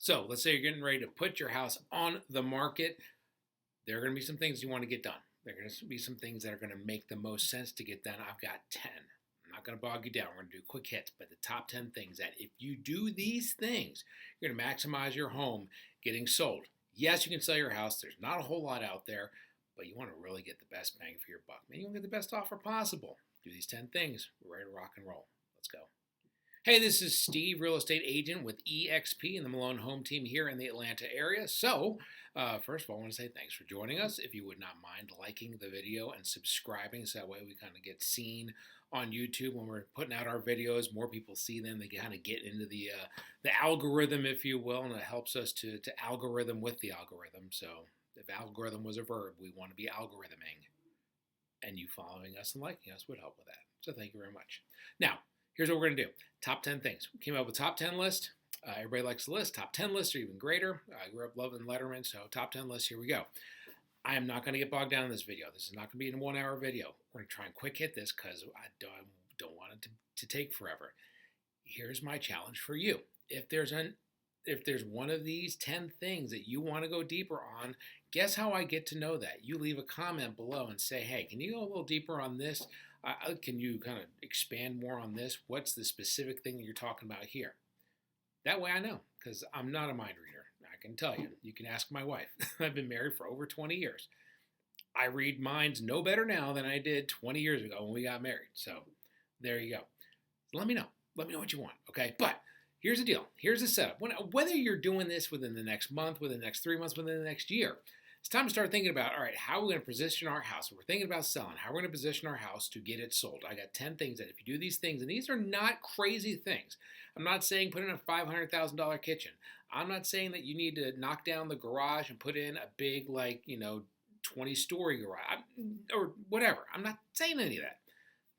So let's say you're getting ready to put your house on the market. There are going to be some things you want to get done. There are going to be some things that are going to make the most sense to get done. I've got 10. I'm not going to bog you down. We're going to do quick hits, but the top 10 things that if you do these things, you're going to maximize your home getting sold. Yes, you can sell your house. There's not a whole lot out there, but you want to really get the best bang for your buck. Man, you want to get the best offer possible. Do these 10 things. We're ready to rock and roll. Let's go. Hey, this is Steve, real estate agent with EXP and the Malone Home Team here in the Atlanta area. So, first of all, I want to say thanks for joining us. If you would not mind liking the video and subscribing, so that way we kind of get seen on YouTube when we're putting out our videos. More people see them. They kind of get into the algorithm, if you will, and it helps us to algorithm with the algorithm. So, if algorithm was a verb, we want to be algorithming. And you following us and liking us would help with that. So, thank you very much. Now, here's what we're going to do. Top 10 things. We came up with top 10 list. Everybody likes the list. Top 10 lists are even greater. I grew up loving Letterman, so top 10 lists, here we go. I am not going to get bogged down in this video. This is not going to be a 1 hour video. We're going to try and quick hit this because I don't want it to take forever. Here's my challenge for you. If there's one of these 10 things that you want to go deeper on, guess how I get to know that? You leave a comment below and say, hey, can you go a little deeper on this? Can you kind of expand more on this? What's the specific thing that you're talking about here? That way I know, because I'm not a mind reader. I can tell you. You can ask my wife. I've been married for over 20 years. I read minds no better now than I did 20 years ago when we got married. So there you go. Let me know. Let me know what you want, okay? But here's the deal. Here's the setup. Whether you're doing this within the next month, within the next 3 months, within the next year, it's time to start thinking about, all right, how are we going to position our house? We're thinking about selling. How are we going to position our house to get it sold? I got 10 things that if you do these things, and these are not crazy things. I'm not saying put in a $500,000 kitchen. I'm not saying that you need to knock down the garage and put in a big, 20-story garage or whatever. I'm not saying any of that.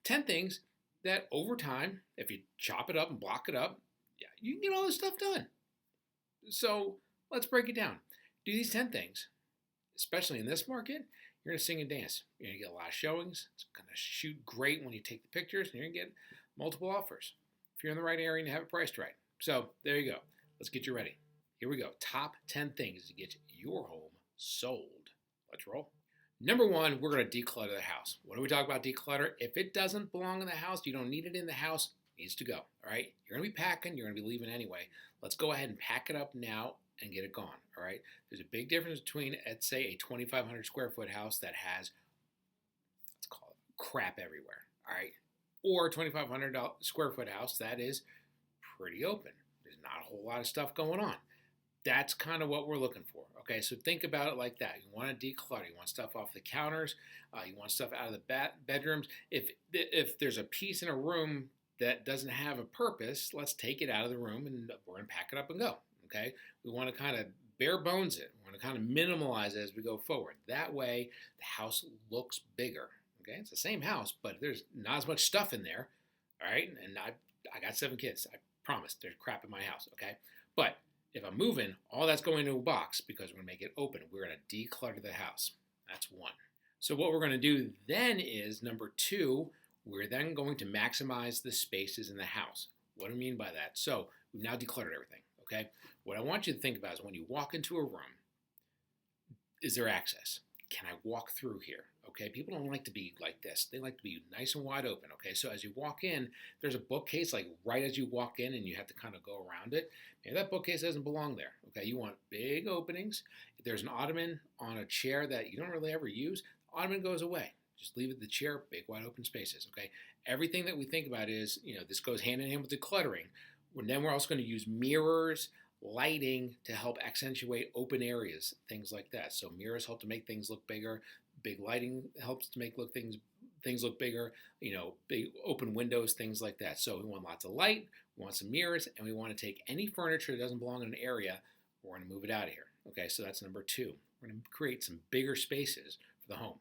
10 things that over time, if you chop it up and block it up, yeah, you can get all this stuff done. So let's break it down. Do these 10 things. Especially in this market, you're going to sing and dance. You're going to get a lot of showings. It's going to shoot great when you take the pictures, and you're going to get multiple offers if you're in the right area and you have it priced right. So there you go. Let's get you ready. Here we go. Top 10 things to get your home sold. Let's roll. Number 1, we're going to declutter the house. What do we talk about declutter? If it doesn't belong in the house, you don't need it in the house, it needs to go. All right? You're going to be packing. You're going to be leaving anyway. Let's go ahead and pack it up now and get it gone, all right? There's a big difference between, let's say, a 2,500 square foot house that has, let's call it, crap everywhere, all right? Or a 2,500 square foot house that is pretty open. There's not a whole lot of stuff going on. That's kind of what we're looking for, okay? So think about it like that. You want to declutter. You want stuff off the counters. You want stuff out of the bedrooms. If there's a piece in a room that doesn't have a purpose, let's take it out of the room and we're going to pack it up and go. Okay, we want to kind of bare bones it. We want to kind of minimalize it as we go forward. That way, the house looks bigger. Okay, it's the same house, but there's not as much stuff in there. All right, and I got 7 kids. I promise there's crap in my house. Okay, but if I'm moving, all that's going into a box because we're going to make it open. We're going to declutter the house. That's 1. So what we're going to do then is number 2. We're then going to maximize the spaces in the house. What do I mean by that? So we've now decluttered everything. Okay, what I want you to think about is when you walk into a room, is there access? Can I walk through here? Okay, people don't like to be like this. They like to be nice and wide open. Okay, so as you walk in, there's a bookcase like right as you walk in and you have to kind of go around it. Maybe that bookcase doesn't belong there. Okay, you want big openings. If there's an ottoman on a chair that you don't really ever use, the ottoman goes away. Just leave it the chair, big wide open spaces. Okay, everything that we think about is, this goes hand in hand with decluttering. And then we're also going to use mirrors, lighting to help accentuate open areas, things like that. So mirrors help to make things look bigger. Big lighting helps to make things look bigger. Big open windows, things like that. So we want lots of light, we want some mirrors, and we want to take any furniture that doesn't belong in an area, we're going to move it out of here. Okay, so that's number 2. We're going to create some bigger spaces for the home.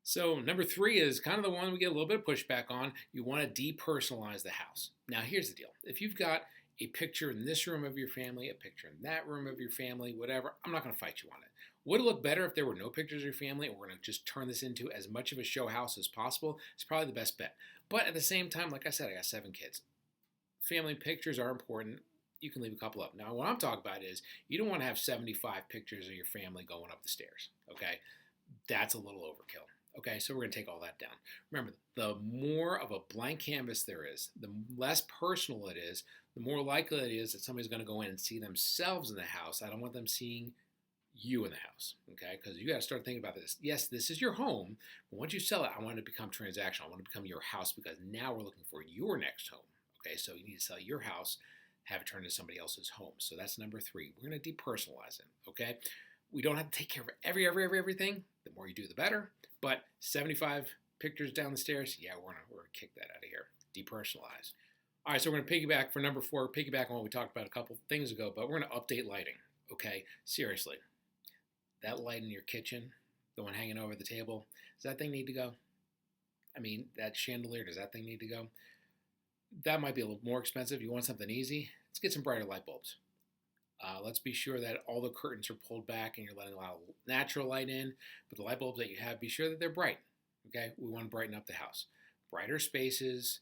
So number 3 is kind of the one we get a little bit of pushback on. You want to depersonalize the house. Now here's the deal. If you've got a picture in this room of your family, a picture in that room of your family, whatever, I'm not going to fight you on it. Would it look better if there were no pictures of your family and we're going to just turn this into as much of a show house as possible? It's probably the best bet. But at the same time, like I said, I got 7 kids. Family pictures are important. you can leave a couple up. Now, what I'm talking about is you don't want to have 75 pictures of your family going up the stairs, okay? That's a little overkill. Okay, so we're going to take all that down. Remember, the more of a blank canvas there is, the less personal it is, the more likely it is that somebody's going to go in and see themselves in the house. I don't want them seeing you in the house, okay? Because you got to start thinking about this. Yes, this is your home, but once you sell it, I want it to become transactional. I want it to become your house because now we're looking for your next home, okay? So you need to sell your house, have it turned into somebody else's home. So that's number 3. We're going to depersonalize it, okay? We don't have to take care of everything. The more you do, the better. But 75 pictures down the stairs, yeah, we're gonna kick that out of here. Depersonalize. All right, so we're gonna piggyback for number 4, piggyback on what we talked about a couple things ago, but we're gonna update lighting, okay? Seriously, that light in your kitchen, the one hanging over the table, does that thing need to go? I mean, that chandelier, does that thing need to go? That might be a little more expensive. You want something easy? Let's get some brighter light bulbs. Let's be sure that all the curtains are pulled back and you're letting a lot of natural light in, but the light bulbs that you have, be sure that they're bright, okay? We want to brighten up the house. Brighter spaces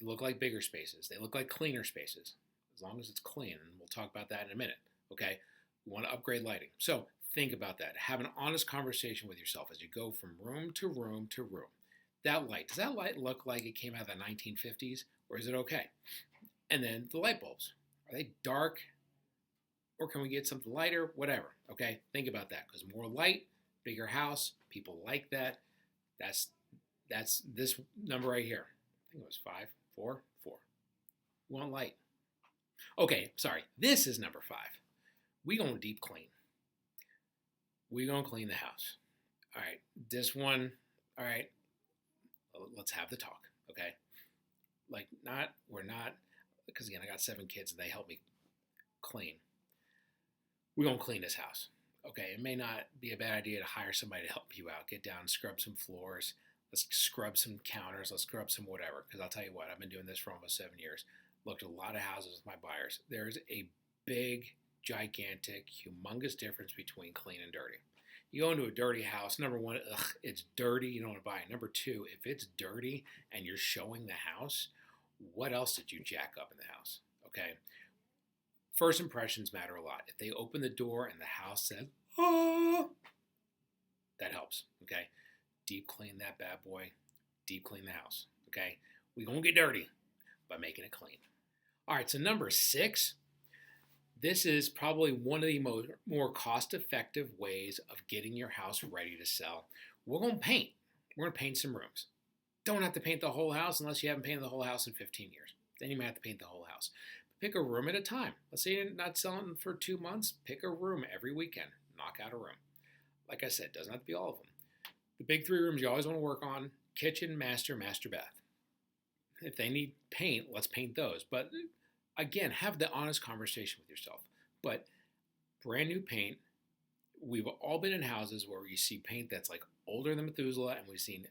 look like bigger spaces. They look like cleaner spaces, as long as it's clean, and we'll talk about that in a minute, okay? We want to upgrade lighting. So think about that. Have an honest conversation with yourself as you go from room to room to room. That light, does that light look like it came out of the 1950s, or is it okay? And then the light bulbs, are they dark? Or can we get something lighter? Whatever, okay? Think about that, because more light, bigger house, people like that. That's this number right here. I think it was 5, 4, 4. We want light. Okay, sorry, this is number 5. We gonna deep clean. We gonna clean the house. All right, this one, all right, let's have the talk, okay? Like, we're not, because again, I got 7 kids and they help me clean. We're going to clean this house. Okay, it may not be a bad idea to hire somebody to help you out. Get down, scrub some floors. Let's scrub some counters. Let's scrub some whatever. Because I'll tell you what, I've been doing this for almost 7 years. Looked at a lot of houses with my buyers. There's a big, gigantic, humongous difference between clean and dirty. You go into a dirty house, number 1, it's dirty. You don't want to buy it. Number 2, if it's dirty and you're showing the house, what else did you jack up in the house? Okay. First impressions matter a lot. If they open the door and the house says, oh, that helps, okay? Deep clean that bad boy. Deep clean the house, okay? We gonna get dirty by making it clean. All right, so number 6, this is probably one of the more cost-effective ways of getting your house ready to sell. We're gonna paint. We're gonna paint some rooms. Don't have to paint the whole house unless you haven't painted the whole house in 15 years. Then you might have to paint the whole house. Pick a room at a time. Let's say you're not selling for 2 months. Pick a room every weekend. Knock out a room. Like I said, doesn't have to be all of them. The big 3 rooms you always want to work on: kitchen, master bath. If they need paint, let's paint those. But again, have the honest conversation with yourself. But brand new paint, we've all been in houses where you see paint that's like older than Methuselah, and we've seen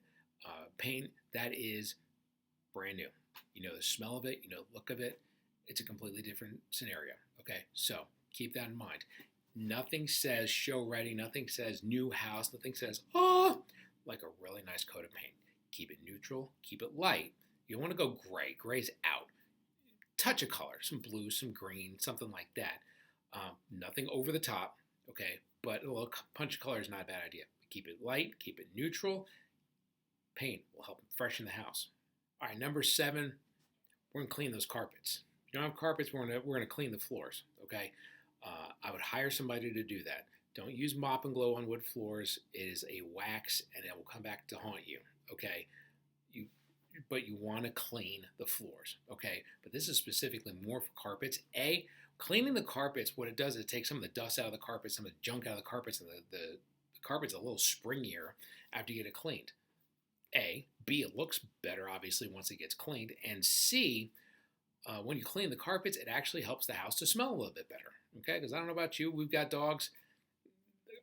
paint that is brand new. You know the smell of it, you know the look of it. It's a completely different scenario, okay? So keep that in mind. Nothing says show ready, nothing says new house, nothing says, oh, like a really nice coat of paint. Keep it neutral, keep it light. You don't want to go gray. Gray's out. Touch of color, some blue, some green, something like that. Nothing over the top, okay? But a little punch of color is not a bad idea. Keep it light, keep it neutral. Paint will help freshen the house. All right, number 7, we're gonna clean those carpets. If you don't have carpets, we're gonna clean the floors, okay? I would hire somebody to do that. Don't use mop and glow on wood floors. It is a wax, and it will come back to haunt you, okay? But you want to clean the floors, okay? But this is specifically more for carpets. Cleaning the carpets, what it does is it takes some of the dust out of the carpets, some of the junk out of the carpets, and the carpet's a little springier after you get it cleaned. B, it looks better, obviously, once it gets cleaned. And C, when you clean the carpets, it actually helps the house to smell a little bit better, okay? Because I don't know about you, we've got dogs.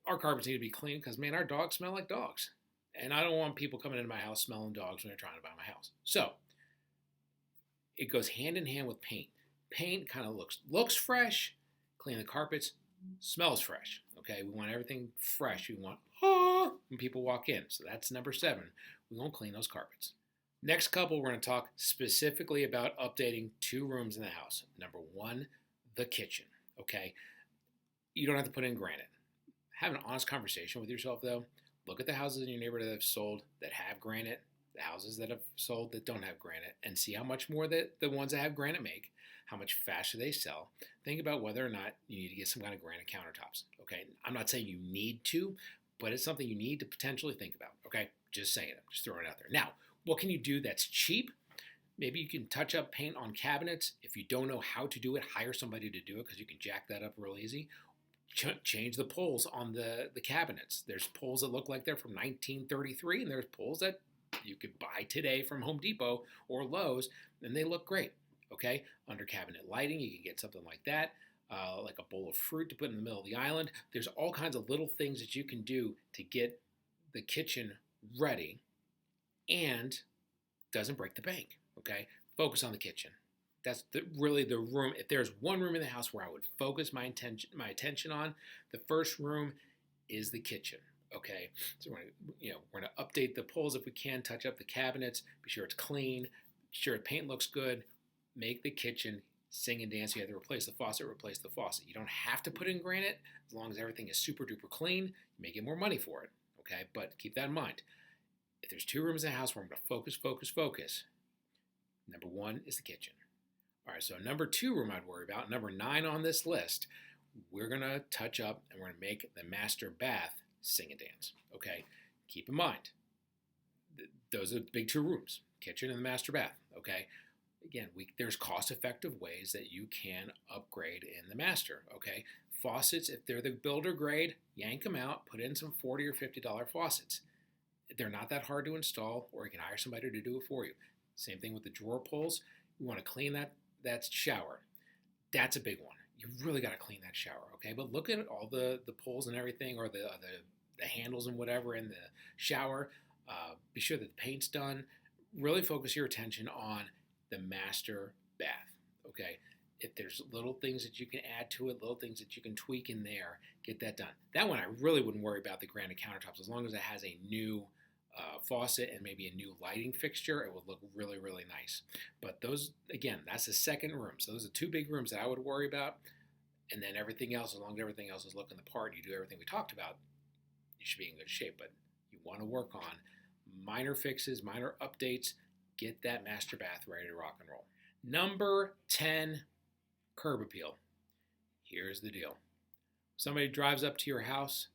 Our carpets need to be clean because, man, our dogs smell like dogs. And I don't want people coming into my house smelling dogs when they're trying to buy my house. So it goes hand in hand with paint. Paint kind of looks fresh. Clean the carpets, smells fresh. Okay, we want everything fresh. We want when people walk in. So that's number 7. We won't clean those carpets. Next couple, we're going to talk specifically about updating 2 rooms in the house. Number 1, the kitchen, okay? You don't have to put in granite. Have an honest conversation with yourself, though. Look at the houses in your neighborhood that have sold that have granite, the houses that have sold that don't have granite, and see how much more that the ones that have granite make, how much faster they sell. Think about whether or not you need to get some kind of granite countertops, okay? I'm not saying you need to, but it's something you need to potentially think about, okay? Just saying it, just throwing it out there. Now, what can you do that's cheap? Maybe you can touch up paint on cabinets. If you don't know how to do it, hire somebody to do it because you can jack that up real easy. Change the pulls on the cabinets. There's pulls that look like they're from 1933, and there's pulls that you could buy today from Home Depot or Lowe's, and they look great. Okay, under cabinet lighting, you can get something like that, like a bowl of fruit to put in the middle of the island. There's all kinds of little things that you can do to get the kitchen ready and doesn't break the bank. Okay, focus on the kitchen. That's really the room. If there's one room in the house where I would focus my attention on, the first room is the kitchen. Okay, so we're gonna update the pulls if we can, touch up the cabinets, be sure it's clean, be sure the paint looks good, make the kitchen sing and dance. You have to replace the faucet, replace the faucet. You don't have to put in granite as long as everything is super duper clean. You may get more money for it. Okay, but keep that in mind. If there's two rooms in the house where I'm gonna focus, number one is the kitchen. All right, so number two room I'd worry about, number 9 on this list, we're going to touch up and we're going to make the master bath sing and dance, okay? Keep in mind, those are the big 2 rooms, kitchen and the master bath, okay? Again, there's cost-effective ways that you can upgrade in the master, okay? Faucets, if they're the builder grade, yank them out, put in some $40 or $50 faucets. They're not that hard to install, or you can hire somebody to do it for you. Same thing with the drawer pulls. You want to clean that shower. That's a big one. You really got to clean that shower, okay? But look at all the pulls and everything, or the handles and whatever in the shower. Be sure that the paint's done. Really focus your attention on the master bath, okay? If there's little things that you can add to it, little things that you can tweak in there, get that done. That one I really wouldn't worry about the granite countertops as long as it has a new faucet and maybe a new lighting fixture. It would look really, really nice. But those, again, that's the second room. So those are 2 big rooms that I would worry about. And then everything else, as long as everything else is looking the part, you do everything we talked about, you should be in good shape. But you want to work on minor fixes, minor updates, get that master bath ready to rock and roll. Number 10, curb appeal. Here's the deal. Somebody drives up to your house,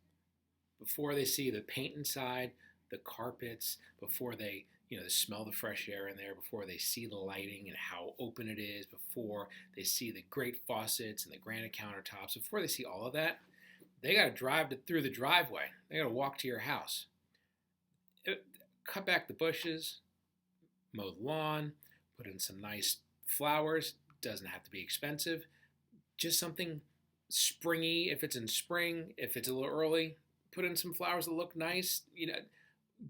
before they see the paint inside, the carpets, before they smell the fresh air in there, before they see the lighting and how open it is, before they see the great faucets and the granite countertops, before they see all of that, they got to drive through the driveway. They got to walk to your house. Cut back the bushes, mow the lawn, put in some nice flowers. Doesn't have to be expensive. Just something springy if it's in spring. If it's a little early, put in some flowers that look nice.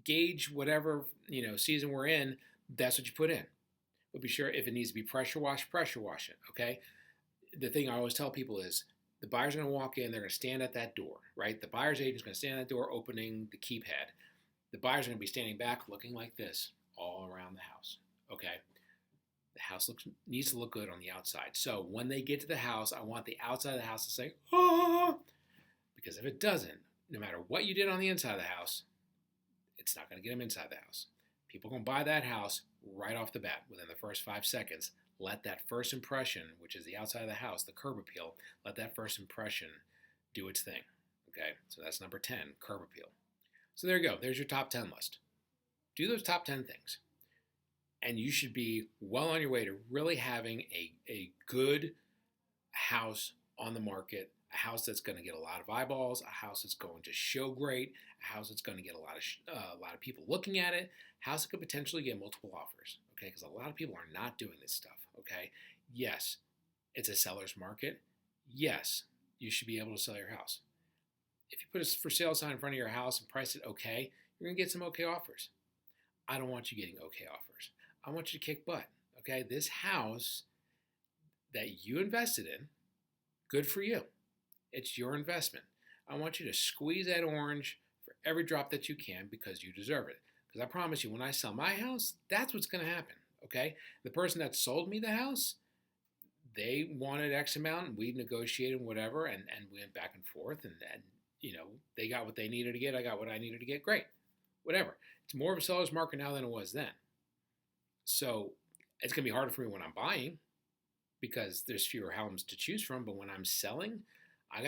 Gauge whatever season we're in. That's what you put in. But be sure if it needs to be pressure wash it. Okay. The thing I always tell people is the buyer's going to walk in. They're going to stand at that door, right? The buyer's agent's going to stand at that door, opening the keypad. The buyer's going to be standing back, looking like this all around the house. Okay. The house needs to look good on the outside. So when they get to the house, I want the outside of the house to say, "Oh," because if it doesn't, no matter what you did on the inside of the house, it's not going to get them inside the house. People are going to buy that house right off the bat within the first 5 seconds. Let that first impression, which is the outside of the house, the curb appeal, let that first impression do its thing. Okay, so that's number 10, curb appeal. So there you go. There's your top 10 list. Do those top 10 things. And you should be well on your way to really having a good house on the market, a house that's going to get a lot of eyeballs, a house that's going to show great, a house that's going to get a lot of people looking at it, a house that could potentially get multiple offers, okay? Because a lot of people are not doing this stuff, okay? Yes, it's a seller's market. Yes, you should be able to sell your house. If you put a for sale sign in front of your house and price it okay, you're going to get some okay offers. I don't want you getting okay offers. I want you to kick butt, okay? This house that you invested in, good for you. It's your investment. I want you to squeeze that orange for every drop that you can because you deserve it. Because I promise you, when I sell my house, that's what's going to happen, okay? The person that sold me the house, they wanted X amount, and we negotiated whatever, and we went back and forth, and they got what they needed to get. I got what I needed to get. Great, whatever. It's more of a seller's market now than it was then. So it's gonna be harder for me when I'm buying because there's fewer homes to choose from. But when I'm selling, I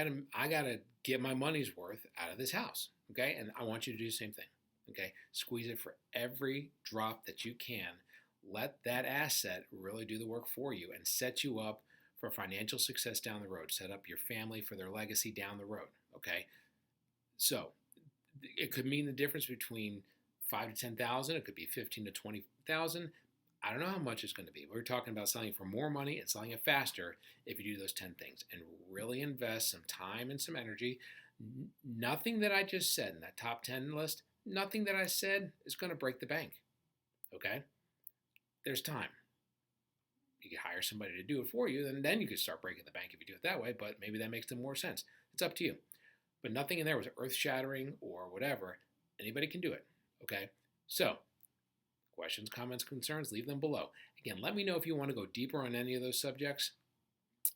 gotta get my money's worth out of this house. Okay, and I want you to do the same thing. Okay, squeeze it for every drop that you can. Let that asset really do the work for you and set you up for financial success down the road. Set up your family for their legacy down the road. Okay, so it could mean the difference between 5 to 10,000. It could be 15 to 20,000. I don't know how much it's going to be. We're talking about selling for more money and selling it faster if you do those 10 things and really invest some time and some energy. Nothing that I just said in that top 10 list, nothing that I said is going to break the bank. Okay? There's time. You can hire somebody to do it for you, and then you could start breaking the bank if you do it that way, but maybe that makes more sense. It's up to you. But nothing in there was earth-shattering or whatever. Anybody can do it. Okay? So, questions, comments, concerns, leave them below. Again, let me know if you want to go deeper on any of those subjects.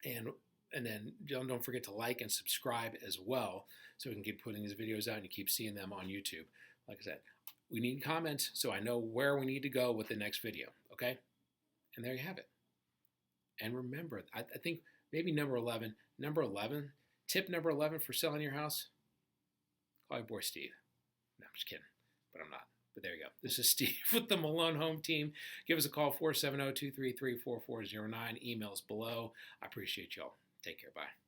And then don't forget to like and subscribe as well so we can keep putting these videos out and you keep seeing them on YouTube. Like I said, we need comments so I know where we need to go with the next video, okay? And there you have it. And remember, I think maybe number 11, tip number 11 for selling your house, call your boy Steve. No, I'm just kidding, but I'm not. But there you go. This is Steve with the Malone Home Team. Give us a call, 470-233-4409. Emails below. I appreciate y'all. Take care. Bye.